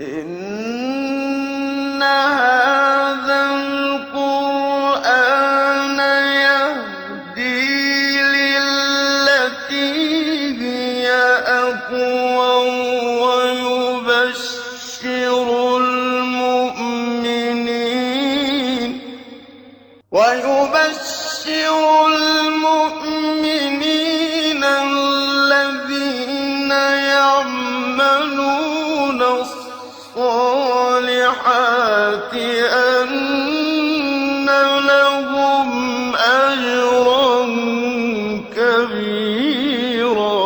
إن هذا القرآن يهدي للتي هي أقوم ويبشر المؤمنين الذين يعملون الصالحات أن لهم أجرا كبيرا.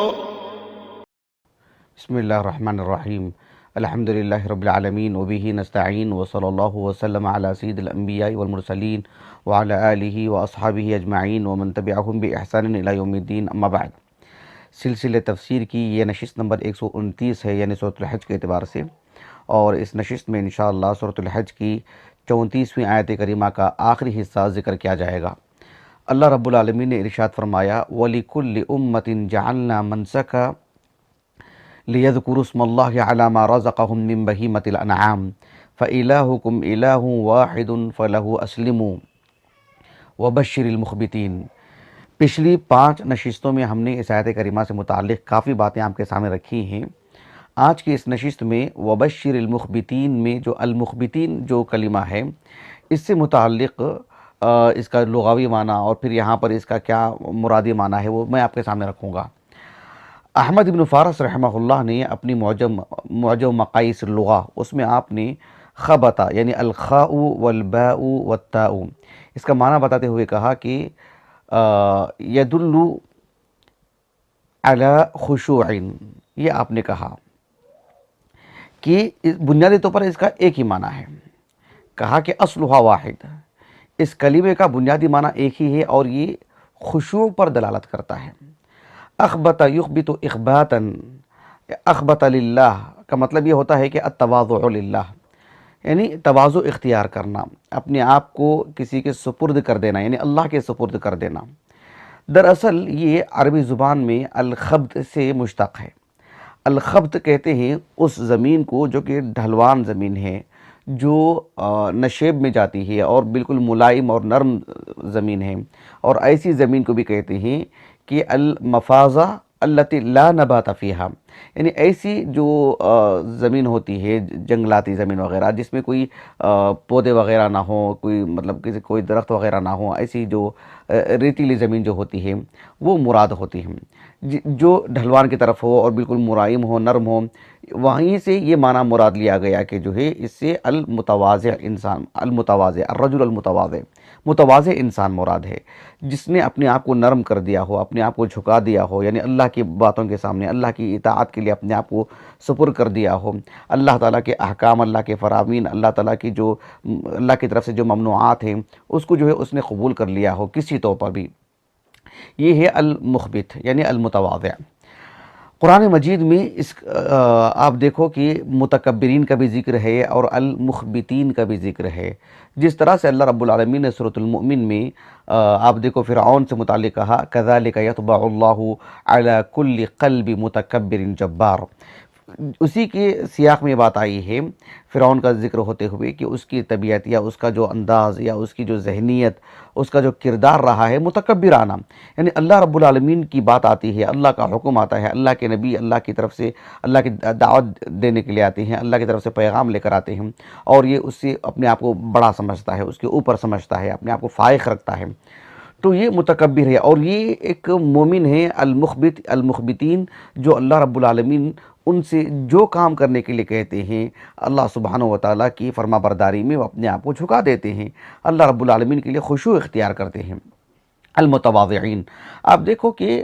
بسم اللہ الرحمن الرحیم. الحمد للہ رب العالمین وبہ نستعین وصلی اللہ وسلم علی سید الانبیاء والمرسلین وعلی آلہ واصحابہ اجمعین ومن تبعہم بإحسان الی یوم الدین. اما بعد، سلسلہ تفسیر کی یہ نشست نمبر 129 ہے، یعنی سورۃ الحج کے اعتبار سے، اور اس نشست میں انشاءاللہ سورۃ الحج کی 34ویں آیت کریمہ کا آخری حصہ ذکر کیا جائے گا. اللہ رب العالمین نے ارشاد فرمایا وَلِكُلِّ أُمَّةٍ جَعَلْنَا مَنْسَكًا لِيَذْكُرُوا اسْمَ اللَّهِ عَلَى مَا رَزَقَهُم مِّن بَهِيمَةِ الْأَنْعَامِ فَإِلَٰهُكُمْ إِلَٰهٌ وَاحِدٌ فَلَهُ أَسْلِمُوا وَبَشِّرِ الْمُخْبِتِينَ. پچھلی 5 نشستوں میں ہم نے اس آیت کریمہ سے متعلق کافی باتیں آپ کے سامنے رکھی ہیں. آج کی اس نشست میں وَبَشِّرِ الْمُخْبِتِينَ میں جو المخبتین جو کلمہ ہے، اس سے متعلق اس کا لغوی معنی اور پھر یہاں پر اس کا کیا مرادی معنی ہے وہ میں آپ کے سامنے رکھوں گا. احمد ابن فارس رحمہ اللہ نے اپنی معجم مقایس اللغہ، اس میں آپ نے خبطہ یعنی الخاء والباء والتاء، اس کا معنی بتاتے ہوئے کہا کہ یدل علی خشوع، یہ آپ نے کہا کہ بنیادی طور پر اس کا ایک ہی معنی ہے. کہا کہ اصلها واحد، اس کلمے کا بنیادی معنی ایک ہی ہے اور یہ خشوع پر دلالت کرتا ہے. اخبط یخبط اخباتا، اخبط للہ کا مطلب یہ ہوتا ہے کہ التواضع للہ، یعنی تواضع اختیار کرنا، اپنے آپ کو کسی کے سپرد کر دینا، یعنی اللہ کے سپرد کر دینا. دراصل یہ عربی زبان میں الخبط سے مشتق ہے. الخبط کہتے ہیں اس زمین کو جو کہ ڈھلوان زمین ہے، جو نشیب میں جاتی ہے اور بالکل ملائم اور نرم زمین ہے، اور ایسی زمین کو بھی کہتے ہیں کہ المفازہ التی لا نبات فیہا، یعنی ایسی جو زمین ہوتی ہے جنگلاتی زمین وغیرہ جس میں کوئی پودے وغیرہ نہ ہوں، کوئی مطلب کوئی درخت وغیرہ نہ ہوں، ایسی جو ریتیلی زمین جو ہوتی ہے وہ مراد ہوتی ہے. جو ڈھلوان کی طرف ہو اور بالکل ملائم ہو، نرم ہو، وہیں سے یہ معنی مراد لیا گیا کہ جو ہے اس سے المتواضع انسان، المتواضع الرجل المتواضع، متواضع انسان مراد ہے، جس نے اپنے آپ کو نرم کر دیا ہو، اپنے آپ کو جھکا دیا ہو، یعنی اللہ کی باتوں کے سامنے اللہ کی اطاعت کے لیے اپنے آپ کو سپر کر دیا ہو، اللہ تعالیٰ کے احکام، اللہ کے فرامین، اللہ تعالیٰ کی جو اللہ کی طرف سے جو ممنوعات ہیں اس کو جو ہے اس نے قبول کر لیا ہو کسی طور پر بھی. یہ ہے المخبت یعنی المتواضع. قرآن مجید میں اس آپ دیکھو کہ متکبرین کا بھی ذکر ہے اور المخبتین کا بھی ذکر ہے. جس طرح سے اللہ رب العالمین نے سورۃ المؤمن میں آپ دیکھو فرعون سے متعلق کہا کذالک یطبع اللہ علی کل قلب متکبر جبار. اسی کے سیاق میں بات آئی ہے فرعون کا ذکر ہوتے ہوئے کہ اس کی طبیعت یا اس کا جو انداز یا اس کی جو ذہنیت، اس کا جو کردار رہا ہے متکبرانہ. یعنی اللہ رب العالمین کی بات آتی ہے، اللہ کا حکم آتا ہے، اللہ کے نبی اللہ کی طرف سے اللہ کی دعوت دینے کے لیے آتے ہیں، اللہ کی طرف سے پیغام لے کر آتے ہیں، اور یہ اس سے اپنے آپ کو بڑا سمجھتا ہے، اس کے اوپر سمجھتا ہے، اپنے آپ کو فائق رکھتا ہے. تو یہ متکبر ہے اور یہ ایک مومن ہے المخبتین، جو اللہ رب العالمین ان سے جو کام کرنے کے لیے کہتے ہیں اللہ سبحانہ وتعالیٰ کی فرما برداری میں وہ اپنے آپ کو جھکا دیتے ہیں، اللہ رب العالمین کے لیے خشوع اختیار کرتے ہیں. المتواضعین، آپ دیکھو کہ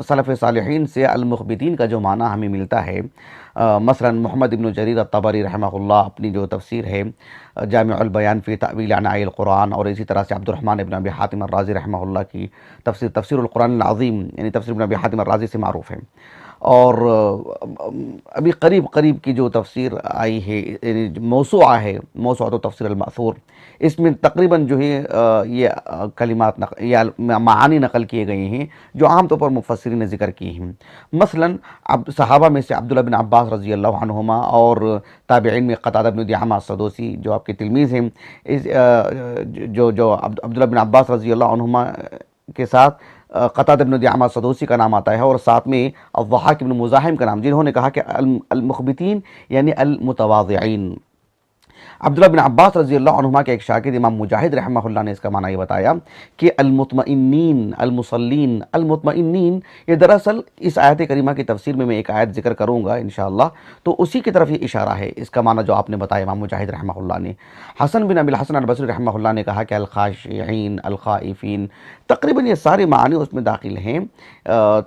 سلف صالحین سے المخبتین کا جو معنی ہمیں ملتا ہے، مثلا محمد ابن جریر الطبری رحمہ اللہ اپنی جو تفسیر ہے جامع البیان فی تأویل عناء القرآن، اور اسی طرح سے عبد الرحمن ابن ابی حاتم الرازی رحمہ اللہ کی تفسیر القرآن العظیم، یعنی تفسیر ابن ابی حاتم الرازی سے معروف ہے. اور ابھی قریب قریب کی جو تفسیر آئی ہے، یعنی موسوعہ ہے، موسوعۃ تفسیر المأثور، اس میں تقریباً جو ہے یہ کلمات یا معانی نقل کیے گئے ہیں جو عام طور پر مفسرین نے ذکر کی ہیں۔ مثلاً صحابہ میں سے عبداللہ بن عباس رضی اللہ عنہما اور تابعین میں قتادہ بن دعامہ السدوسی جو آپ کے تلمیذ ہیں، جو عبداللہ بن عباس رضی اللہ عنہما کے ساتھ قتادہ بن دعامہ السدوسی کا نام آتا ہے، اور ساتھ میں الضحاک بن مزاحم کا نام، جنہوں نے کہا کہ المخبتین یعنی المتواضعین۔ عبداللہ بن عباس رضی اللہ عنہما کے ایک شاگرد امام مجاہد رحمہ اللہ نے اس کا معنی یہ بتایا کہ المطمئنین، المصلین، المطمئنین، یہ دراصل اس آیت کریمہ کی تفسیر میں ایک آیت ذکر کروں گا انشاءاللہ، تو اسی کی طرف یہ اشارہ ہے، اس کا معنی جو آپ نے بتایا امام مجاہد رحمہ اللہ نے۔ حسن بن ابی الحسن البصری رحمہ اللہ نے کہا کہ الخاشعین، الخائفین، تقریباً یہ سارے معنی اس میں داخل ہیں،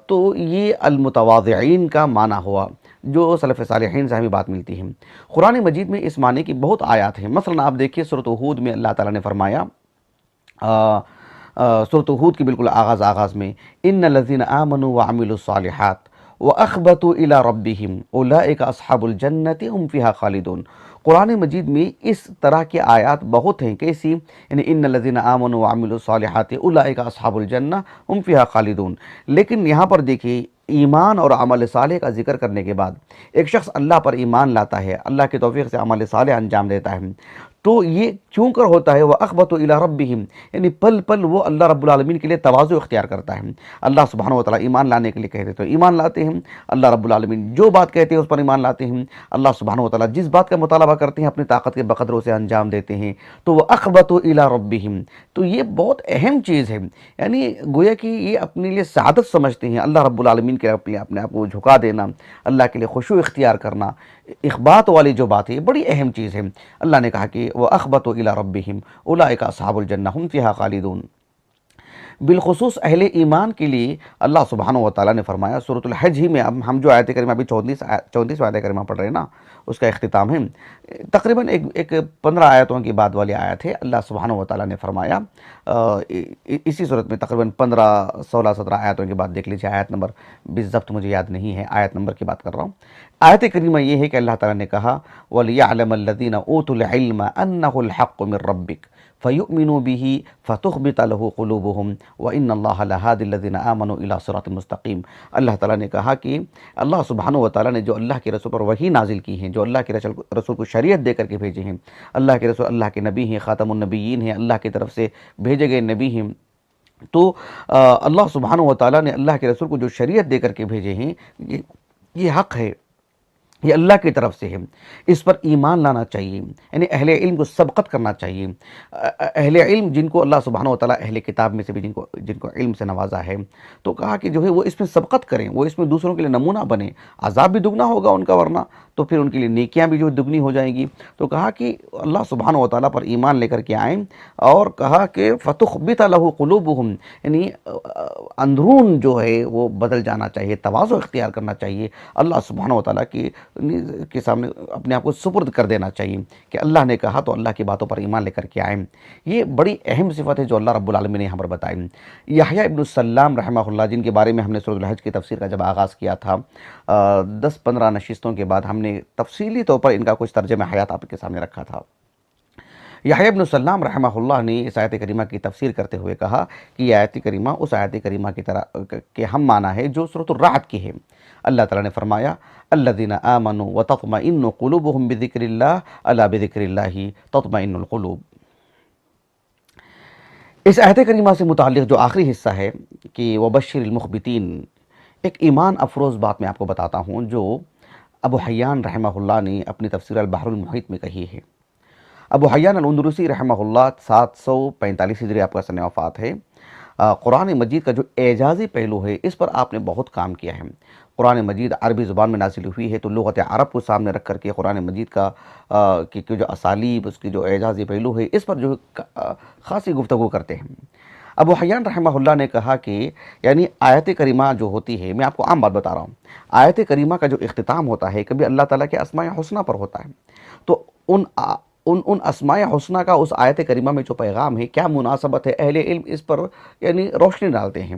تو یہ المتواضعین کا معنی ہوا جو سلف صالحین سے ہمیں بات ملتی ہے۔ قرآن مجید میں اس معنی کی بہت آیات ہیں۔ مثلا آپ دیکھیے سورۃ ہود میں اللہ تعالیٰ نے فرمایا، سورۃ ہود کی بالکل آغاز میں، ان الذین آمنوا وعملوا الصالحات واخبتوا الی ربہم اولئک اصحاب الجنۃ هم فیہا خالدون۔ قرآن مجید میں اس طرح کی آیات بہت ہیں، کیسی؟ یعنی ان الذین آمنوا وعملوا الصالحات اولئک اصحاب الجنہ هم فیہا خالدون۔ لیکن یہاں پر دیکھیے ایمان اور عمل صالح کا ذکر کرنے کے بعد ایک شخص اللہ پر ایمان لاتا ہے، اللہ کی توفیق سے عمل صالح انجام دیتا ہے، تو یہ کیوں کر ہوتا ہے؟ وَأَخْبَتُوا إِلَىٰ رَبِّهِمْ، یعنی پل پل وہ اللہ رب العالمین کے لیے تواضع اختیار کرتا ہے۔ اللہ سبحانہ وتعالی ایمان لانے کے لیے کہتے تو ایمان لاتے ہیں، اللہ رب العالمین جو بات کہتے ہیں اس پر ایمان لاتے ہیں، اللہ سبحانہ وتعالی جس بات کا مطالبہ کرتے ہیں اپنی طاقت کے بقدر اسے انجام دیتے ہیں، تو وَأَخْبَتُوا إِلَىٰ رَبِّهِمْ، تو یہ بہت اہم چیز ہے، یعنی گویا کہ یہ اپنے لیے سعادت سمجھتے ہیں، اللہ رب العالمین کے اپنے آپ کو جھکا دینا، اللہ کے لیے خشوع اختیار کرنا، اخبات والی جو بات ہے یہ بڑی اہم چیز ہے۔ اللہ نے کہا کہ وَأَخْبَتُوا إِلَىٰ رَبِّهِمْ أُولَٰئِكَ أَصْحَابُ الْجَنَّةِ هُمْ فِيهَا خَالِدُونَ۔ بالخصوص اہل ایمان کے لیے اللہ سبحانہ وتعالیٰ نے فرمایا سورۃ الحج ہی میں، اب ہم جو آیت کریمہ ابھی 34 آیت کریمہ پڑھ رہے ہیں نا، اس کا اختتام ہے، تقریباً ایک 15 آیتوں کی بعد والی آیت ہے۔ اللہ سبحانہ وتعالیٰ نے فرمایا اسی صورت میں تقریباً 15، 16، 17 آیتوں کے بعد دیکھ لیجیے، آیت نمبر بالضبط مجھے یاد نہیں ہے، آیت نمبر کی بات کر رہا ہوں۔ آیت کریمہ یہ ہے کہ اللہ تعالیٰ نے کہا وَلِيَعْلَمَ الَّذِينَ أُوتُوا الْعِلْمَ أَنَّهُ الْحَقُّ مِنْ رَبِّكَ فَيُؤْمِنُوا بِهِ فَتُخْبِتَ لَهُ قُلُوبُهُمْ وَإِنَّ اللَّهَ لَهَادِ الَّذِينَ آمَنُوا إِلَىٰ صِرَاطٍ مُسْتَقِيمٍ۔ اللہ تعالیٰ نے کہا کہ اللہ سبحانہ وتعالیٰ نے جو اللہ کے رسول پر وحی نازل کی ہیں، جو اللہ کے رسول کو شریعت دے کر کے بھیجے ہیں، اللہ کے رسول اللہ کے نبی ہیں، خاتم النبیین ہیں، اللہ کی طرف سے بھیجے گئے نبی ہیں، تو اللہ سبحانہ وتعالیٰ نے اللہ کے رسول کو جو شریعت دے کر کے بھیجے ہیں یہ حق ہے، یہ اللہ کی طرف سے ہے، اس پر ایمان لانا چاہیے، یعنی اہل علم کو سبقت کرنا چاہیے۔ اہل علم جن کو اللہ سبحانہ وتعالی اہل کتاب میں سے بھی جن کو علم سے نوازا ہے، تو کہا کہ جو ہے وہ اس میں سبقت کریں، وہ اس میں دوسروں کے لیے نمونہ بنیں، عذاب بھی دگنا ہوگا ان کا ورنہ، تو پھر ان کے لیے نیکیاں بھی جو دگنی ہو جائیں گی۔ تو کہا کہ اللہ سبحانہ وتعالی پر ایمان لے کر کے آئیں، اور کہا کہ فَتُخْبِتَ لَهُ قُلُوبُهُمْ، یعنی اندرون جو ہے وہ بدل جانا چاہیے، تواضع اختیار کرنا چاہیے، اللہ سبحانہ وتعالی کے سامنے اپنے آپ کو سپرد کر دینا چاہیے کہ اللہ نے کہا تو اللہ کی باتوں پر ایمان لے کر کے آئیں۔ یہ بڑی اہم صفت ہے جو اللہ رب العالمین نے یہاں پر بتائی۔ یحییٰ ابن السلام رحمہ اللہ، جن کے بارے میں ہم نے سورۃ الحج کی تفسیر کا جب آغاز کیا تھا، 10-15 نشستوں کے بعد ہم نے تفصیلی طور پر ان کا کچھ ترجمہ حیات آپ کے سامنے رکھا تھا۔ یحییٰ ابن السلام رحمہ اللہ نے اس آیت کریمہ کی تفسیر کرتے ہوئے کہا کہ یہ آیت کریمہ اس آیت کریمہ کی طرح کے ہم معنی ہے جو سورۃ الرعد کی ہے۔ اللہ تعالیٰ نے فرمایا الذین آمنوا وتطمئن قلوبهم بذکر اللہ الا بذکر اللہ تطمئن القلوب۔ اس آیت کریمہ سے متعلق جو آخری حصہ ہے کہ وبشر المخبتین، ایک ایمان افروز بات میں آپ کو بتاتا ہوں جو ابو حیان رحمہ اللہ نے اپنی تفسیر البحر المحیط میں کہی ہے۔ ابو حیان الاندلسی رحمہ اللہ 745 ہجری آپ کا سن وفات ہے۔ قرآن مجید کا جو اعجازی پہلو ہے اس پر آپ نے بہت کام کیا ہے۔ قرآن مجید عربی زبان میں نازل ہوئی ہے، تو لغت عرب کو سامنے رکھ کر کے قرآن مجید کا جو اسالیب، اس کی جو اعجازی پہلو ہے، اس پر جو خاصی گفتگو کرتے ہیں۔ ابو حیان رحمہ اللہ نے کہا کہ یعنی آیت کریمہ جو ہوتی ہے، میں آپ کو عام بات بتا رہا ہوں، آیت کریمہ کا جو اختتام ہوتا ہے کبھی اللہ تعالیٰ کے اسماء حسنہ پر ہوتا ہے، تو ان ان اسماء حسنہ کا اس آیت کریمہ میں جو پیغام ہے، کیا مناسبت ہے، اہل علم اس پر یعنی روشنی ڈالتے ہیں۔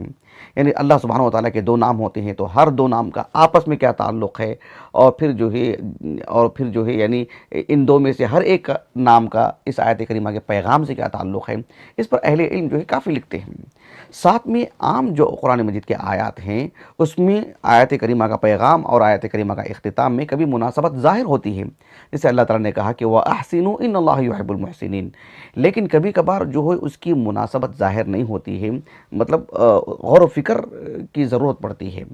یعنی اللہ سبحانہ و تعالیٰ کے دو نام ہوتے ہیں، تو ہر دو نام کا آپس میں کیا تعلق ہے، اور پھر جو ہے یعنی ان دو میں سے ہر ایک نام کا اس آیت کریمہ کے پیغام سے کیا تعلق ہے، اس پر اہل علم جو ہے کافی لکھتے ہیں۔ ساتھ میں عام جو قرآن مجید کے آیات ہیں، اس میں آیت کریمہ کا پیغام اور آیت کریمہ کا اختتام میں کبھی مناسبت ظاہر ہوتی ہے، جیسے اللہ تعالیٰ نے کہا کہ وَأَحْسِنُوا إِنَّ اللَّهَ يُحِبُّ الْمُحْسِنِينَ، لیکن کبھی کبھار جو ہے اس کی مناسبت ظاہر نہیں ہوتی ہے، مطلب غور و فکر کی ضرورت پڑتی ہے۔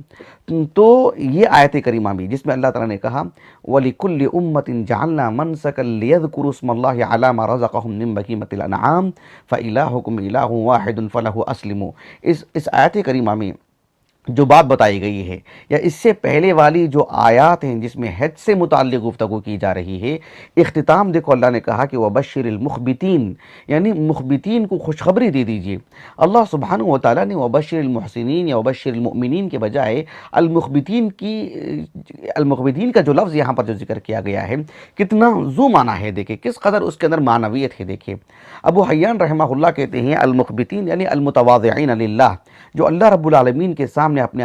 تو یہ آیت کریمہ بھی جس میں اللہ تعالیٰ نے کہا وَلِكُلِّ أُمَّةٍ جَعَلْنَا مَنْسَكًا لِيَذْكُرُوا اسْمَ اللَّهِ عَلَى مَا رَزَقَهُم مِّن بَهِيمَةِ الْأَنْعَامِ فَإِلَٰهُكُمْ إِلَٰهٌ وَاحِدٌ فَلَهُ أَسْلِمُوا، اس آیت کریمہ میں جو بات بتائی گئی ہے، یا اس سے پہلے والی جو آیات ہیں جس میں حج سے متعلق گفتگو کی جا رہی ہے، اختتام دیکھو اللہ نے کہا کہ وَبَشِّرِ الْمُخْبِتِينَ، یعنی مخبتین کو خوشخبری دے دیجئے۔ اللہ سبحانہ و تعالیٰ نے وَبَشِّرِ الْمُحْسِنِينَ یا وَبَشِّرِ الْمُؤْمِنِينَ کے بجائے المخبتین کا جو لفظ یہاں پر جو ذکر کیا گیا ہے، کتنا ذو معنی ہے، دیکھیں کس قدر اس کے اندر معنویت ہے۔ دیکھیں ابو حیان رحمہ اللہ کہتے ہیں المخبتین یعنی المتواضعین للہ، جو اللہ رب العالمین کے سامنے اپنے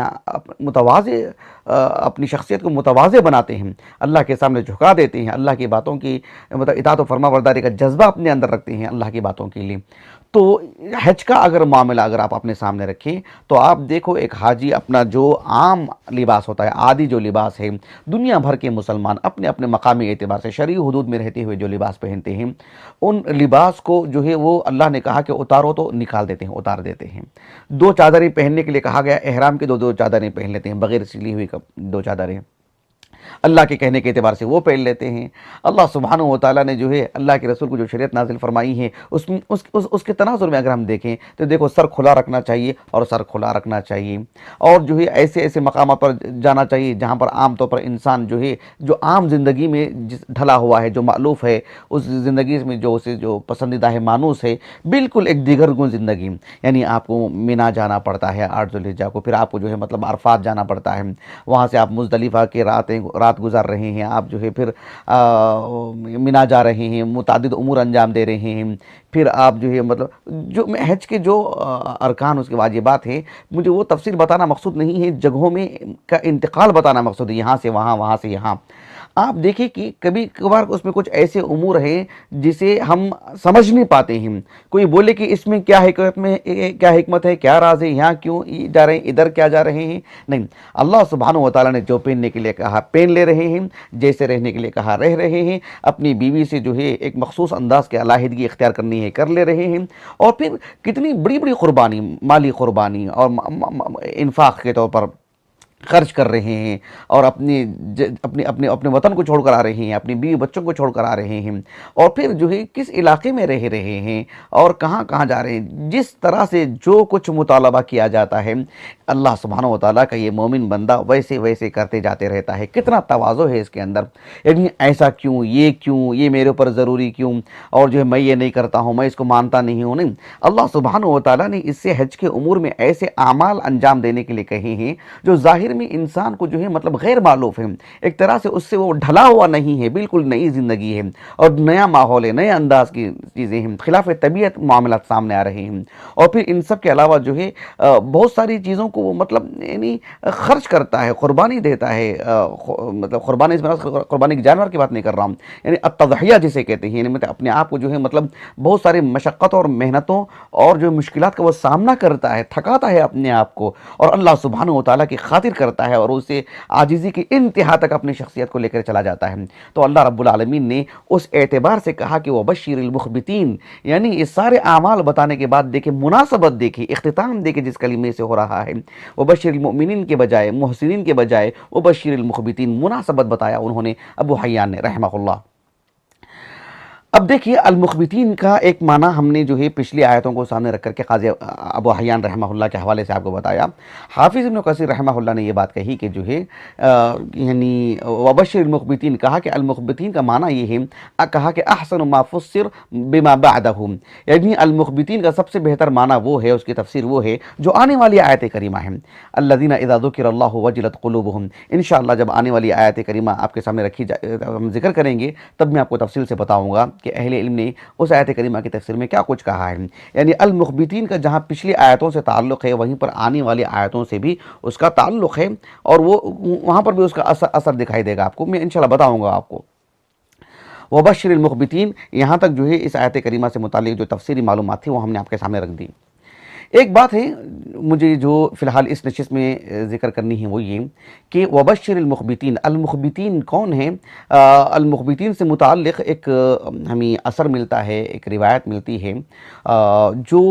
متواضع اپنی شخصیت کو متواضع بناتے ہیں، اللہ کے سامنے جھکا دیتے ہیں، اللہ کی باتوں کی مطلب اطاعت و فرما برداری کا جذبہ اپنے اندر رکھتے ہیں اللہ کی باتوں کے لیے۔ تو حج کا اگر معاملہ اگر آپ اپنے سامنے رکھیں تو آپ دیکھو ایک حاجی اپنا جو عام لباس ہوتا ہے، عادی جو لباس ہے، دنیا بھر کے مسلمان اپنے اپنے مقامی اعتبار سے شرعی حدود میں رہتے ہوئے جو لباس پہنتے ہیں، ان لباس کو جو ہے وہ اللہ نے کہا کہ اتارو تو نکال دیتے ہیں، اتار دیتے ہیں۔ دو چادریں پہننے کے لیے کہا گیا، احرام کے دو چادریں پہن لیتے ہیں، بغیر سلی ہوئی دو چادریں اللہ کے کہنے کے اعتبار سے وہ پہن لیتے ہیں۔ اللہ سبحانہ و تعالیٰ نے جو ہے اللہ کے رسول کو جو شریعت نازل فرمائی ہے، اس کے تناظر میں اگر ہم دیکھیں تو دیکھو سر کھلا رکھنا چاہیے، اور سر کھلا رکھنا چاہیے، اور جو ہے ایسے مقامات پر جانا چاہیے جہاں پر عام طور پر انسان جو ہے جو عام زندگی میں ڈھلا ہوا ہے، جو مألوف ہے، اس زندگی میں جو اسے جو پسندیدہ ہے، مانوس ہے، بالکل ایک دیگر گون زندگی، یعنی آپ کو مینا جانا پڑتا ہے 8 ذوالحجہ کو، پھر آپ کو جو ہے مطلب عرفات جانا پڑتا ہے، وہاں سے آپ مزدلفہ کے رات گزار رہے ہیں، آپ جو ہے پھر مینا جا رہے ہیں، متعدد امور انجام دے رہے ہیں، پھر آپ جو ہے مطلب جو حج کے جو ارکان اس کے واجبات ہیں، مجھے وہ تفصیل بتانا مقصود نہیں ہے، جگہوں میں کا انتقال بتانا مقصود ہے، یہاں سے وہاں، وہاں سے یہاں۔ آپ دیکھیں کہ کبھی کبھار اس میں کچھ ایسے امور ہیں جسے ہم سمجھ نہیں پاتے ہیں، کوئی بولے کہ اس میں کیا حکمت ہے، کیا راز ہے، یہاں کیوں جا رہے ہیں، ادھر کیا جا رہے ہیں، نہیں، اللہ سبحانہ و تعالیٰ نے جو پہننے کے لیے کہا پہن لے رہے ہیں، جیسے رہنے کے لیے کہا رہ رہے ہیں، اپنی بیوی سے جو ہے ایک مخصوص انداز کے علیحدگی اختیار کرنی ہے کر لے رہے ہیں، اور پھر کتنی بڑی بڑی قربانی، مالی قربانی اور انفاق کے طور پر خرچ کر رہے ہیں، اور اپنے وطن کو چھوڑ کر آ رہے ہیں، اپنی بیوی بچوں کو چھوڑ کر آ رہے ہیں، اور پھر جو ہے کس علاقے میں رہ رہے ہیں اور کہاں کہاں جا رہے ہیں، جس طرح سے جو کچھ مطالبہ کیا جاتا ہے اللہ سبحانہ و تعالیٰ کا یہ مومن بندہ ویسے کرتے جاتے رہتا ہے۔ کتنا تواضع ہے اس کے اندر، یعنی ایسا کیوں، یہ میرے اوپر ضروری کیوں، اور جو ہے میں یہ نہیں کرتا ہوں، میں اس کو مانتا نہیں ہوں، نہیں، اللہ سبحانہ و تعالیٰ نے اس سے حج کے امور میں ایسے اعمال انجام دینے کے لیے کہے ہیں جو ظاہر میں انسان کو جو ہے مطلب غیر معلوف ہے، ایک طرح سے اس سے وہ ڈھلا ہوا نہیں ہے، بالکل نئی زندگی ہے، اور نیا ماحول ہے، نئے انداز کی چیزیں ہیں، خلاف طبیعت معاملات سامنے آ رہے ہیں، اور پھر ان سب کے علاوہ جو ہے بہت ساری چیزوں کو وہ مطلب یعنی خرچ کرتا ہے، قربانی دیتا ہے، مطلب قربانی کے جانور کی بات نہیں کر رہا ہوں، یعنی التضحیہ جسے کہتے ہیں، یعنی مطلب اپنے آپ کو جو ہے مطلب بہت سارے مشقت اور محنتوں اور جو مشکلات کا وہ سامنا کرتا ہے، تھکاتا ہے اپنے آپ کو، اور اللہ سبحانہ و تعالیٰ کی خاطر کرتا ہے، اور اسے عاجزی کی انتہا تک اپنی شخصیت کو لے کر چلا جاتا ہے۔ تو اللہ رب العالمین نے اس اعتبار سے کہا کہ وَبَشِّرِ الْمُخْبِتِينَ، یعنی یہ سارے اعمال بتانے کے بعد دیکھیں مناسبت، دیکھیں اختتام، دیکھیں جس کلمے سے ہو رہا ہے، وَبَشِّرِ الْمُؤْمِنِينَ کے بجائے، محسنین کے بجائے وَبَشِّرِ الْمُخْبِتِينَ، مناسبت بتایا انہوں نے ابو حیان نے رحمہ اللہ۔ اب دیکھیے المخبتین کا ایک معنی ہم نے جو ہے پچھلی آیتوں کو سامنے رکھ کر کے قاضی ابو حیان رحمہ اللہ کے حوالے سے آپ کو بتایا۔ حافظ ابن کثیر رحمہ اللہ نے یہ بات کہی کہ جو ہے یعنی وبشر المخبتین، کہا کہ المخبتین کا معنی یہ ہے، کہا کہ احسن ما فسر بما بعدہ، یعنی المخبتین کا سب سے بہتر معنی وہ ہے، اس کی تفسیر وہ ہے جو آنے والی آیت کریمہ ہے، الذین اذا ذکر اللہ وجلت قلوبہم۔ انشاءاللہ جب آنے والی آیت کریمہ آپ کے سامنے رکھی جائے، ہم ذکر کریں گے، تب میں آپ کو تفصیل سے بتاؤں گا کہ اہل علم نے اس آیت کریمہ کی تفسیر میں کیا کچھ کہا ہے. یعنی المخبتین کا جہاں پچھلی آیتوں سے تعلق ہے وہیں پر آنے والی آیتوں سے بھی اس کا تعلق ہے، اور وہ وہاں پر بھی اس کا اثر دکھائی دے گا آپ کو. میں انشاءاللہ بتاؤں گا آپ کو. وبشر المخبتین، یہاں تک جو ہے اس آیت کریمہ سے متعلق جو تفسیری معلومات تھی وہ ہم نے آپ کے سامنے رکھ دی. ایک بات ہے مجھے جو فی الحال اس نشست میں ذکر کرنی ہے وہ یہ کہ وبشر المخبتین، المخبتین کون ہیں؟ المخبتین سے متعلق ایک ہمیں اثر ملتا ہے، ایک روایت ملتی ہے جو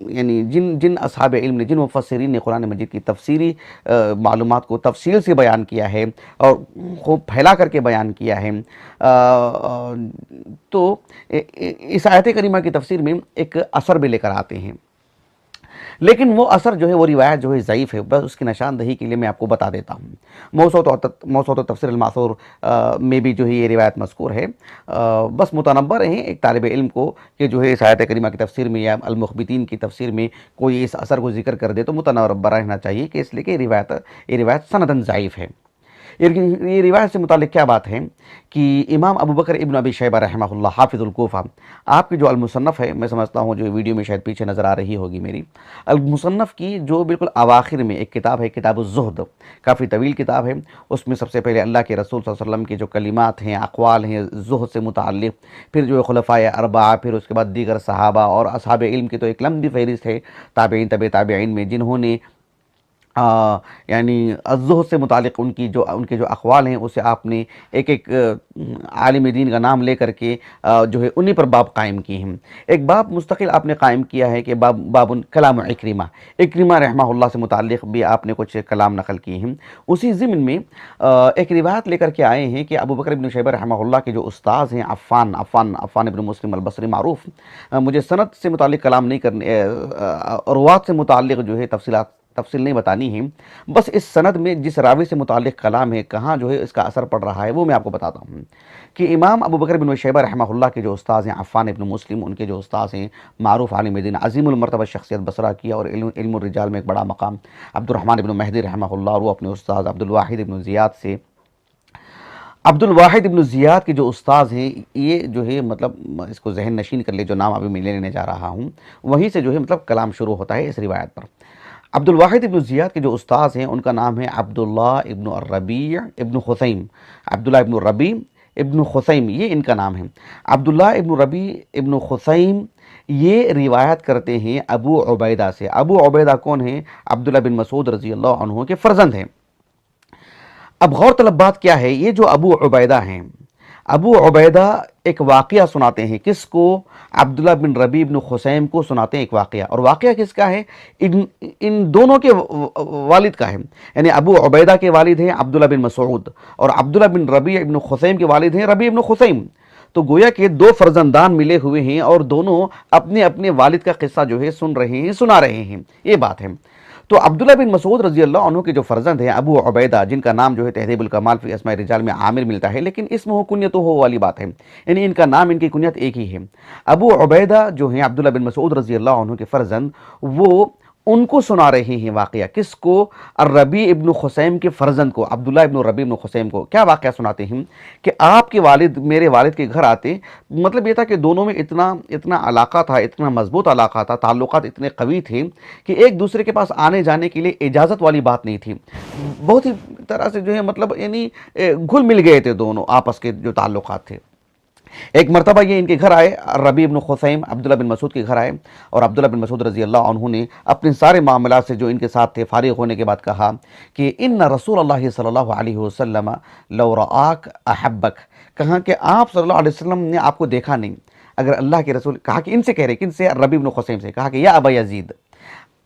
یعنی جن اصحاب علم نے، جن مفسرین نے قرآن مجید کی تفسیری معلومات کو تفصیل سے بیان کیا ہے اور خوب پھیلا کر کے بیان کیا ہے، تو اس آیت کریمہ کی تفسیر میں ایک اثر بھی لے کر آتے ہیں. لیکن وہ اثر جو ہے، وہ روایت جو ہے ضعیف ہے. بس اس کی نشاندہی کے لیے میں آپ کو بتا دیتا ہوں. موسوعۃ تفسیر الماثور میں بھی جو ہے یہ روایت مذکور ہے. بس متنبہ رہیں ایک طالب علم کو کہ جو ہے اس آیت کریمہ کی تفسیر میں یا المخبتین کی تفسیر میں کوئی اس اثر کو ذکر کر دے تو متنبہ رہنا چاہیے کہ اس لیے کہ یہ روایت سندن ضعیف ہے. یہ روایت سے متعلق کیا بات ہے کہ امام ابو بکر ابن ابی شیبہ رحمہ اللہ حافظ الکوفہ، آپ کی جو المصنف ہے، میں سمجھتا ہوں جو ویڈیو میں شاید پیچھے نظر آ رہی ہوگی میری، المصنف کی جو بالکل اواخر میں ایک کتاب ہے، کتاب الزہد، کافی طویل کتاب ہے. اس میں سب سے پہلے اللہ کے رسول صلی اللہ علیہ وسلم کے جو کلمات ہیں، اقوال ہیں زہد سے متعلق، پھر جو خلفائے اربعہ، پھر اس کے بعد دیگر صحابہ اور اصحاب علم کی تو ایک لمبی فہرست ہے، تابعین تابعین میں جنہوں نے یعنی الزہد سے متعلق ان کے جو اقوال ہیں اسے آپ نے ایک عالم دین کا نام لے کر کے جو ہے انہی پر باب قائم کی ہیں. ایک باب مستقل آپ نے قائم کیا ہے کہ باب کلام اکرمہ رحمہ اللہ سے متعلق بھی آپ نے کچھ کلام نقل کیے ہیں. اسی ضمن میں ایک روایت لے کر کے آئے ہیں کہ ابو بکر ابن شیبہ رحمہ اللہ کے جو استاذ ہیں عفان ابن مسلم البصری معروف، مجھے سند سے متعلق کلام نہیں کرنے، روات سے متعلق جو ہے تفصیل نہیں بتانی ہے، بس اس سند میں جس راوی سے متعلق کلام ہے، کہاں جو ہے اس کا اثر پڑ رہا ہے وہ میں آپ کو بتاتا ہوں. کہ امام ابو بکر بن شیبہ رحمہ اللہ کے جو استاذ ہیں عفان ابن مسلم، ان کے جو استاذ ہیں معروف عالم دین عظیم المرتبہ شخصیت بصرہ کی اور علم الرجال میں ایک بڑا مقام، عبد الرحمن ابن مہدی رحمہ اللہ، اور وہ اپنے استاذ عبد الواحد ابن زیاد کے جو استاذ ہیں، یہ جو ہے مطلب اس کو ذہن نشین کر لے، جو نام ابھی میں لینے جا رہا ہوں وہیں سے جو ہے مطلب کلام شروع ہوتا ہے اس روایت پر. عبد الواحد ابن زیاد کے جو استاذ ہیں ان کا نام ہے عبداللہ ابن الربیع ابن خثیم. عبداللہ ابن الربیع ابن خثیم یہ ان کا نام ہے. عبداللہ ابن الربیع ابن خثیم یہ روایت کرتے ہیں ابو عبیدہ سے. ابو عبیدہ کون ہیں؟ عبداللہ بن مسعود رضی اللہ عنہ کے فرزند ہیں. اب غور طلب بات کیا ہے، یہ جو ابو عبیدہ ہیں، ابو عبیدہ ایک واقعہ سناتے ہیں. کس کو؟ عبداللہ بن ربیع بن خثیم کو سناتے ہیں ایک واقعہ. اور واقعہ کس کا ہے؟ ان دونوں کے والد کا ہے. یعنی ابو عبیدہ کے والد ہیں عبداللہ بن مسعود، اور عبداللہ بن ربیع بن خثیم کے والد ہیں ربیع بن خثیم. تو گویا کہ دو فرزندان ملے ہوئے ہیں اور دونوں اپنے اپنے والد کا قصہ جو ہے سنا رہے ہیں. یہ بات ہے. تو عبداللہ بن مسعود رضی اللہ عنہ کے جو فرزند ہیں ابو عبیدہ، جن کا نام جو ہے تہذیب الکمال فی اسماء الرجال میں عامر ملتا ہے، لیکن اسم ہو کنیت ہو والی بات ہے، یعنی ان کا نام ان کی کنیت ایک ہی ہے. ابو عبیدہ جو ہیں عبداللہ بن مسعود رضی اللہ عنہ کے فرزند، وہ ان کو سنا رہے ہیں واقعہ. کس کو؟ الربیع ابن خثیم کے فرزند کو، عبداللہ ابن الربیع ابن خثیم کو. کیا واقعہ سناتے ہیں کہ آپ کے والد میرے والد کے گھر آتے. مطلب یہ تھا کہ دونوں میں اتنا علاقہ تھا، اتنا مضبوط علاقہ تھا، تعلقات اتنے قوی تھے کہ ایک دوسرے کے پاس آنے جانے کے لیے اجازت والی بات نہیں تھی. بہت ہی طرح سے جو ہے مطلب یعنی گھل مل گئے تھے دونوں آپس کے جو تعلقات تھے. ایک مرتبہ یہ ان کے گھر آئے، ربیع بن خثیم عبداللہ بن مسعود کے گھر آئے، اور عبداللہ بن مسعود رضی اللہ عنہ نے اپنے سارے معاملات سے جو ان کے ساتھ تھے فارغ ہونے کے بعد کہا کہ ان رسول اللہ صلی اللہ علیہ وسلم لو رآک احبک. کہا کہ آپ صلی اللہ علیہ وسلم نے آپ کو دیکھا نہیں اگر اللہ کے رسول. کہا کہ ان سے کہہ رہے، کن سے؟ ربیع بن خثیم سے. کہا کہ یا ابا یزید،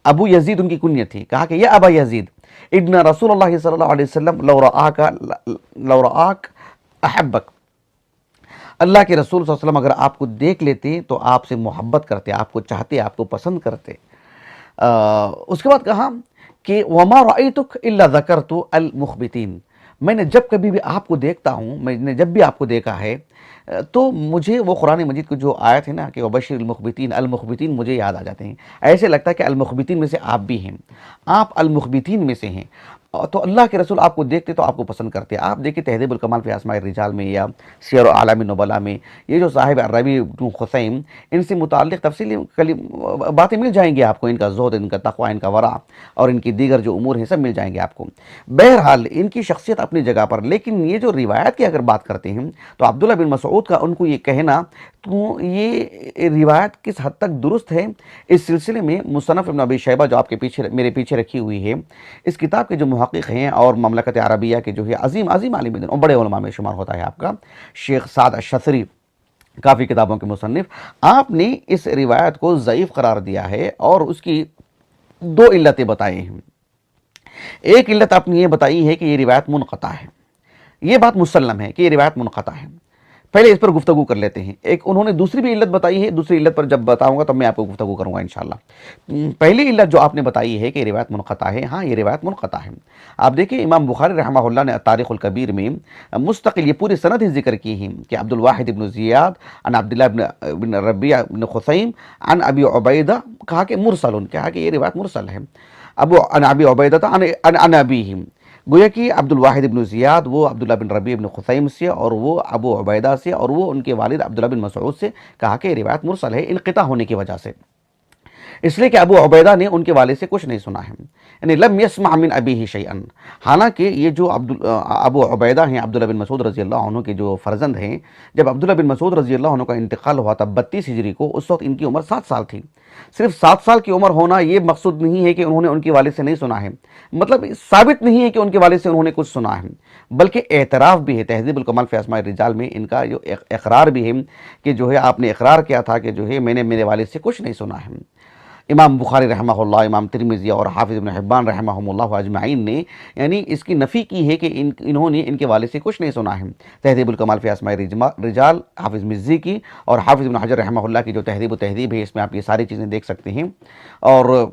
ابو یزید ان کی کنیت تھی. کہا کہ یا ابا یزید ان رسول اللہ صلی اللہ علیہ وسلم لو رآک احبک. اللہ کے رسول صلی اللہ علیہ وسلم اگر آپ کو دیکھ لیتے تو آپ سے محبت کرتے، آپ کو چاہتے، آپ کو پسند کرتے. اس کے بعد کہا کہ وما رأیتک الا ذکرت المخبتین. میں نے جب کبھی بھی آپ کو دیکھتا ہوں، میں نے جب بھی آپ کو دیکھا ہے تو مجھے وہ قرآن مجید کو جو آیت ہے نا کہ وبشر المخبتین مجھے یاد آ جاتے ہیں. ایسے لگتا ہے کہ المخبتین میں سے آپ بھی ہیں، آپ المخبتین میں سے ہیں. تو اللہ کے رسول آپ کو دیکھتے تو آپ کو پسند کرتے. آپ دیکھیں تہذیب الکمال فی اسماء الرجال میں یا سیر اعلام النبلاء میں یہ جو صاحب الربیع بن خثیم، ان سے متعلق تفصیلی باتیں مل جائیں گی آپ کو، ان کا زہد، ان کا تقوی، ان کا ورع اور ان کی دیگر جو امور ہیں سب مل جائیں گے آپ کو. بہرحال ان کی شخصیت اپنی جگہ پر، لیکن یہ جو روایت کی اگر بات کرتے ہیں تو عبداللہ بن مسعود کا ان کو یہ کہنا، تو یہ روایت کس حد تک درست ہے، اس سلسلے میں مصنف ابن ابی شیبہ جو آپ کے پیچھے میرے پیچھے رکھی ہوئی ہے، اس کتاب کے جو محقق ہیں اور مملکت عربیہ کے جو ہے عظیم عالم دین اور بڑے علماء میں شمار ہوتا ہے آپ کا شیخ سعد الشثری، کافی کتابوں کے مصنف، آپ نے اس روایت کو ضعیف قرار دیا ہے اور اس کی دو علتیں بتائی ہیں. ایک علت آپ نے یہ بتائی ہے کہ یہ روایت منقطع ہے. یہ بات مسلم ہے کہ یہ روایت منقطع ہے. پہلے اس پر گفتگو کر لیتے ہیں. ایک انہوں نے دوسری بھی علت بتائی ہے، دوسری علت پر جب بتاؤں گا تب میں آپ کو گفتگو کروں گا انشاءاللہ. پہلی علت جو آپ نے بتائی ہے کہ یہ روایت منقطع ہے، ہاں یہ روایت منقطع ہے. آپ دیکھیں امام بخاری رحمہ اللہ نے تاریخ الکبیر میں مستقل یہ پوری سند ہی ذکر کی ہے کہ عبد الواحد بن زیاد عن عبداللہ بن ربیع بن خثیم عن ابی عبیدہ، کہا کہ مرسل، کہا کہ یہ روایت مرسل ہے. عن ابی عبیدہ عن ابیہ، گویا کہ عبد الواحد بن زیاد وہ عبداللہ بن ربیع بن خثیم سے اور وہ ابو عبیدہ سے اور وہ ان کے والد عبداللہ بن مسعود سے، کہا کہ یہ روایت مرسل ہے انقطاع ہونے کی وجہ سے، اس لیے کہ ابو عبیدہ نے ان کے والد سے کچھ نہیں سنا ہے، یعنی لم یسمع من ابیہ شیئا. حالانکہ یہ جو ابو عبیدہ ہیں عبداللہ بن مسعود رضی اللہ عنہ کے جو فرزند ہیں، جب عبداللہ بن مسعود رضی اللہ عنہ کا انتقال ہوا تھا 32 ہجری کو، اس وقت ان کی عمر 7 سال تھی. صرف 7 سال کی عمر ہونا یہ مقصود نہیں ہے کہ انہوں نے ان کے والد سے نہیں سنا ہے، مطلب ثابت نہیں ہے کہ ان کے والد سے انہوں نے کچھ سنا ہے، بلکہ اعتراف بھی ہے. تہذیب الکمال فی اسماء الرجال میں ان کا جو اقرار بھی ہے کہ جو ہے آپ نے اقرار کیا تھا کہ جو ہے میں نے میرے والد سے کچھ نہیں سنا ہے. امام بخاری رحمہ اللہ، امام ترمذی اور حافظ ابن حبان رحمہم اللہ اجمعین نے یعنی اس کی نفی کی ہے کہ انہوں نے ان کے والد سے کچھ نہیں سنا ہے. تہذیب الکمال فی اسماء الرجال حافظ مزی کی اور حافظ ابن حجر رحمہ اللہ کی جو تہذیب و تہذیب ہے، اس میں آپ یہ ساری چیزیں دیکھ سکتے ہیں. اور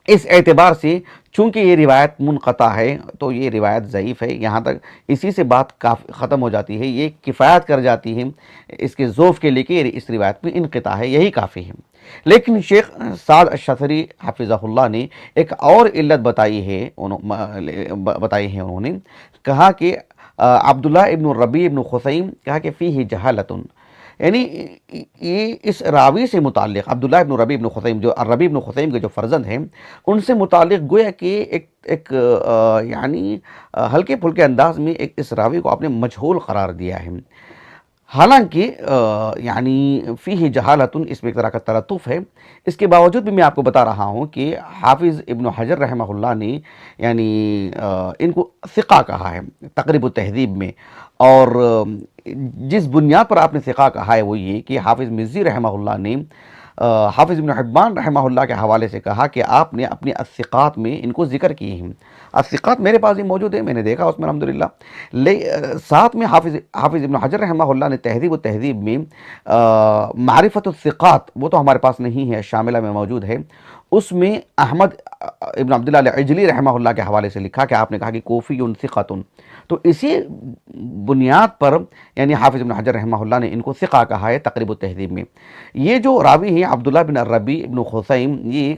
اس اعتبار سے چونکہ یہ روایت منقطع ہے تو یہ روایت ضعیف ہے. یہاں تک اسی سے بات ختم ہو جاتی ہے، یہ کفایت کر جاتی ہے اس کے ذوف کے لے کے اس روایت میں انقطاع ہے، یہی کافی ہے. لیکن شیخ سعد الشثری حفظہ اللہ نے ایک اور علت بتائی ہے، انہوں نے کہا کہ عبداللہ ابن الربیع ابن خثیم، کہا کہ فیہ جہالۃ، یعنی یہ اس راوی سے متعلق عبداللہ ابن ربیع ابن خثیم، جو الربیع ابن خثیم کے جو فرزند ہیں، ان سے متعلق گویا کہ ایک یعنی ہلکے پھلکے انداز میں اس راوی کو آپ نے مجہول قرار دیا ہے. حالانکہ یعنی فیہ جہالۃ، اس میں ایک طرح کا تلطف ہے. اس کے باوجود بھی میں آپ کو بتا رہا ہوں کہ حافظ ابن حجر رحمہ اللہ نے یعنی ان کو ثقہ کہا ہے تقریب التہذیب میں. اور جس بنیاد پر آپ نے ثقہ کہا ہے وہ یہ کہ حافظ مزی رحمہ اللہ نے حافظ ابن حبان رحمہ اللہ کے حوالے سے کہا کہ آپ نے اپنے الثقات میں ان کو ذکر کیے ہیں. الثقات میرے پاس ہی موجود ہے، میں نے دیکھا اس میں الحمدللہ. ساتھ میں حافظ ابن حجر رحمہ اللہ نے تہذیب و تہذیب میں معرفت الثقات، وہ تو ہمارے پاس نہیں ہے، شاملہ میں موجود ہے، اس میں احمد ابن عبداللہ العجلی رحمہ اللہ کے حوالے سے لکھا کہ آپ نے کہا کہ کوفی ثقۃ. تو اسی بنیاد پر یعنی حافظ ابن حجر رحمہ اللہ نے ان کو ثقہ کہا ہے تقریب التہذیب میں. یہ جو راوی ہیں عبداللہ بن الربیع ابن خثیم، یہ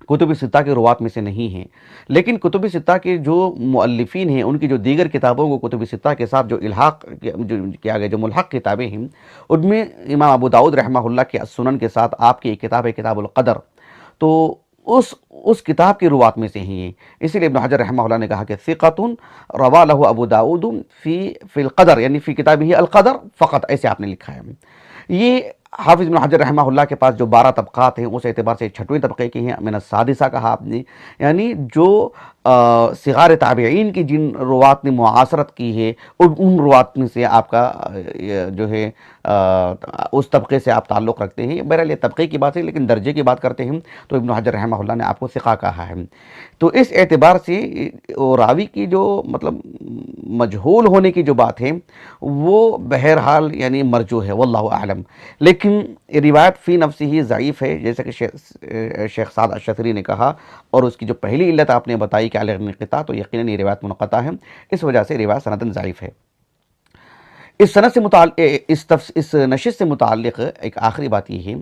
کتب ستہ کے روات میں سے نہیں ہیں، لیکن کتب ستہ کے جو مؤلفین ہیں ان کی جو دیگر کتابوں کو کتب ستہ کے ساتھ جو الحاق کیا گیا، جو ملحق کتابیں ہیں، ان میں امام ابو داؤد رحمہ اللہ کے السنن کے ساتھ آپ کی ایک کتاب ہے کتاب القدر، تو اس کتاب کی روات میں سے ہی ہیں. اسی لیے ابن حجر رحمہ اللہ نے کہا کہ ثقۃ روا لہ ابو داؤد فی القدر، یعنی فی کتابہ القدر فقط، ایسے آپ نے لکھا ہے. یہ حافظ ابن حجر رحمہ اللہ کے پاس جو 12 طبقات ہیں اس اعتبار سے 6ویں طبقے کی ہیں، من السادسہ کہا آپ نے، یعنی جو صغار تابعین کی جن روات نے معاصرت کی ہے ان روات میں سے آپ کا جو ہے اس طبقے سے آپ تعلق رکھتے ہیں. بہرحال یہ طبقے کی بات ہے، لیکن درجے کی بات کرتے ہیں تو ابن حجر رحمہ اللہ نے آپ کو ثقہ کہا ہے. تو اس اعتبار سے راوی کی جو مطلب مجہول ہونے کی جو بات ہے وہ بہرحال یعنی مرجوح ہے، واللہ اعلم. لیکن روایت فی نفسی ہی ضعیف ہے، جیسا کہ شیخ سعد الشثری نے کہا، اور اس کی جو پہلی علت آپ نے بتائی کہ علیہ انقطاع، تو یقیناً یہ روایت منقطع ہے، اس وجہ سے روایت سنداً ضعیف ہے. اس سند سے متعلق اس نشست سے متعلق ایک آخری بات یہ ہے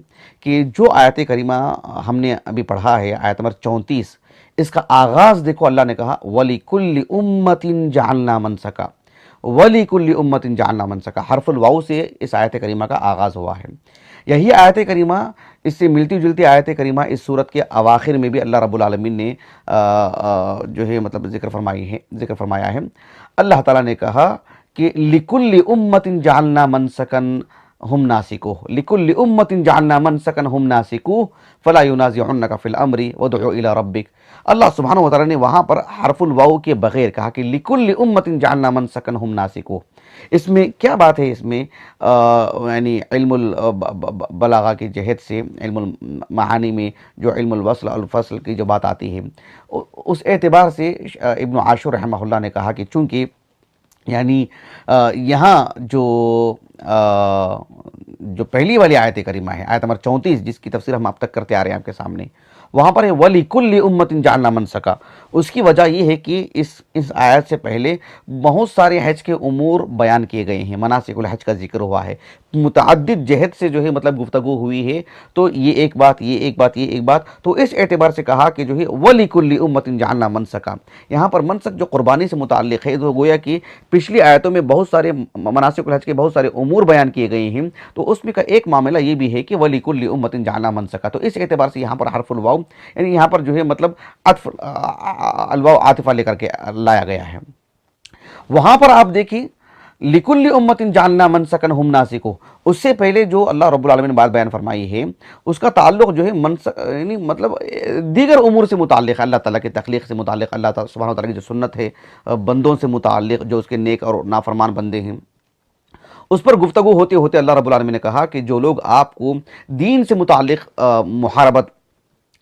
کہ جو آیت کریمہ ہم نے ابھی پڑھا ہے، آیت نمبر 34، اس کا آغاز دیکھو اللہ نے کہا وَلِكُلِّ أُمَّةٍ جَعَلْنَا مَنْسَكًا، وَلِكُلِّ أُمَّةٍ جَعَلْنَا مَنْسَكًا، حرف الواو سے اس آیت کریمہ کا آغاز ہوا ہے۔ یہی آیت کریمہ، اس سے ملتی جلتی آیت کریمہ اس صورت کے اواخر میں بھی اللہ رب العالمین نے جو ہے مطلب ذکر فرمایا ہے۔ اللہ تعالیٰ نے کہا کہ لِكُلِّ أُمَّةٍ جَعَلْنَا مَنْسَكًا ہم ناسکوہ، لِكُلِّ أُمَّةٍ جَعَلْنَا مَنْسَكًا ہم ناسکوہ فَلَا يُنَازِعُنَّكَ فِي الْأَمْرِ وَادْعُ إِلَىٰ رَبِّكَ۔ اللہ سبحانہ وتعالیٰ نے وہاں پر حرف الواو کے بغیر کہا کہ لِكُلِّ أُمَّةٍ جَعَلْنَا مَنْسَكًا ہم ناسکوہ۔ اس میں کیا بات ہے؟ اس میں یعنی علم البلاغہ کی جہت سے، علم المعانی میں جو علم الوصل الفصل کی جو بات آتی ہے، اس اعتبار سے ابن عاشور رحمہ اللہ نے کہا کہ چونکہ یعنی یہاں جو پہلی والی آیت کریمہ ہے، آیت نمبر 34، جس کی تفسیر ہم اب تک کرتے آ رہے ہیں آپ کے سامنے، وہاں پر ہے وَلِكُلِّ أُمَّةٍ جَعَلْنَا مَنْسَكًا۔ اس کی وجہ یہ ہے کہ اس آیت سے پہلے بہت سارے حج کے امور بیان کیے گئے ہیں، مناسک الحج کا ذکر ہوا ہے، متعدد جہت سے جو ہے مطلب گفتگو ہوئی ہے، تو یہ ایک بات، یہ ایک بات، یہ ایک بات، تو اس اعتبار سے کہا کہ جو ہے وَلِكُلِّ أُمَّةٍ جَعَلْنَا مَنْسَكًا۔ یہاں پر منسک جو قربانی سے متعلق ہے، تو گویا کہ پچھلی آیتوں میں بہت سارے مناسک الحج کے بہت سارے امور بیان کیے گئے ہیں، تو اس میں کا ایک معاملہ یہ بھی ہے کہ وَلِكُلِّ أُمَّةٍ جَعَلْنَا مَنْسَكًا، تو اس اعتبار سے یہاں پر حرف الواو یعنی یہاں پر جو ہے مطلب عطف، الواو عاطفہ لے کر کے لایا گیا ہے۔ وہاں پر آپ دیکھیں لِكُلِّ أُمَّةٍ جَعَلْنَا مَنْسَكًا ہم ناسکوہ، اس سے پہلے جو اللہ رب العالمین نے بات بیان فرمائی ہے، اس کا تعلق جو ہے یعنی مطلب دیگر امور سے متعلق ہے، اللہ تعالیٰ کی تخلیق سے متعلق، اللہ تعالیٰ سبحانہ وتعالیٰ کی جو سنت ہے بندوں سے متعلق، جو اس کے نیک اور نافرمان بندے ہیں، اس پر گفتگو ہوتے ہوتے اللہ رب العالمین نے کہا کہ جو لوگ آپ کو دین سے متعلق محاربت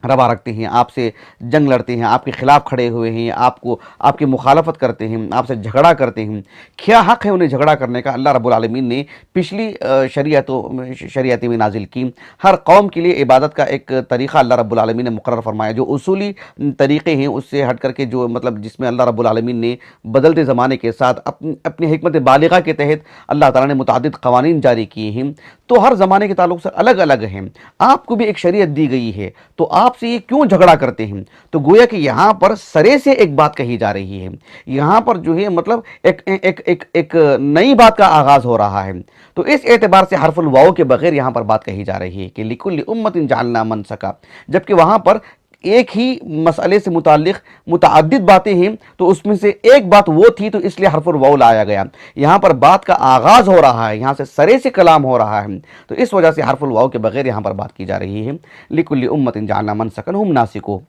روا رکھتے ہیں، آپ سے جنگ لڑتے ہیں، آپ کے خلاف کھڑے ہوئے ہیں، آپ کی مخالفت کرتے ہیں، آپ سے جھگڑا کرتے ہیں، کیا حق ہے انہیں جھگڑا کرنے کا؟ اللہ رب العالمین نے پچھلی شریعتیں میں نازل کی، ہر قوم کے لیے عبادت کا ایک طریقہ اللہ رب العالمین نے مقرر فرمایا، جو اصولی طریقے ہیں اس سے ہٹ کر کے جو مطلب جس میں اللہ رب العالمین نے بدلتے زمانے کے ساتھ اپنی حکمت بالغہ کے تحت اللہ تعالیٰ نے متعدد قوانین جاری کیے ہیں، تو ہر زمانے کے تعلق سے الگ الگ ہیں، آپ کو بھی ایک شریعت دی گئی ہے، تو آپ سے یہ کیوں جھگڑا کرتے ہیں؟ تو گویا کہ یہاں پر سرے سے ایک بات کہی جا رہی ہے، یہاں پر جو ہے مطلب ایک نئی بات کا آغاز ہو رہا ہے، تو اس اعتبار سے حرف الواو کے بغیر یہاں پر بات کہی جا رہی ہے کہ لِكُلِّ أُمَّةٍ جَعَلْنَا مَنْسَكًا، جبکہ وہاں پر ایک ہی مسئلے سے متعلق متعدد باتیں ہیں، تو اس میں سے ایک بات وہ تھی، تو اس لیے حرف الواو لایا گیا، یہاں پر بات کا آغاز ہو رہا ہے، یہاں سے سرے سے کلام ہو رہا ہے، تو اس وجہ سے حرف الواو کے بغیر یہاں پر بات کی جا رہی ہے لِكُلِّ أُمَّةٍ جَعَلْنَا مَنْسَكًا هُمْ نَاسِكُوهُ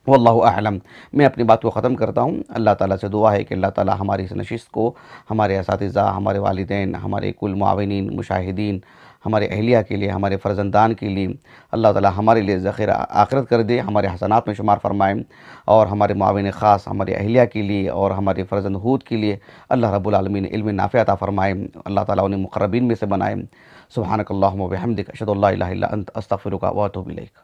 واللہ اعلم۔ میں اپنی بات کو ختم کرتا ہوں، اللہ تعالیٰ سے دعا ہے کہ اللہ تعالیٰ ہماری اس نشست کو، ہمارے اساتذہ، ہمارے والدین، ہمارے کل معاونین، مشاہدین، ہمارے اہلیہ کے لیے، ہمارے فرزندان کے لیے اللہ تعالیٰ ہمارے لیے ذخیرہ آخرت کر دے، ہمارے حسنات میں شمار فرمائیں، اور ہمارے معاون خاص، ہمارے اہلیہ کے لیے اور ہمارے فرزند ہود کے لیے اللہ رب العالمین علم نافع عطا فرمائیں، اللہ تعالیٰ انہیں مقربین میں سے بنائیں۔ سبحانک اللہم و بحمدک، اشہد ان لا الہ الا انت، استغفرک و اتوب الیک۔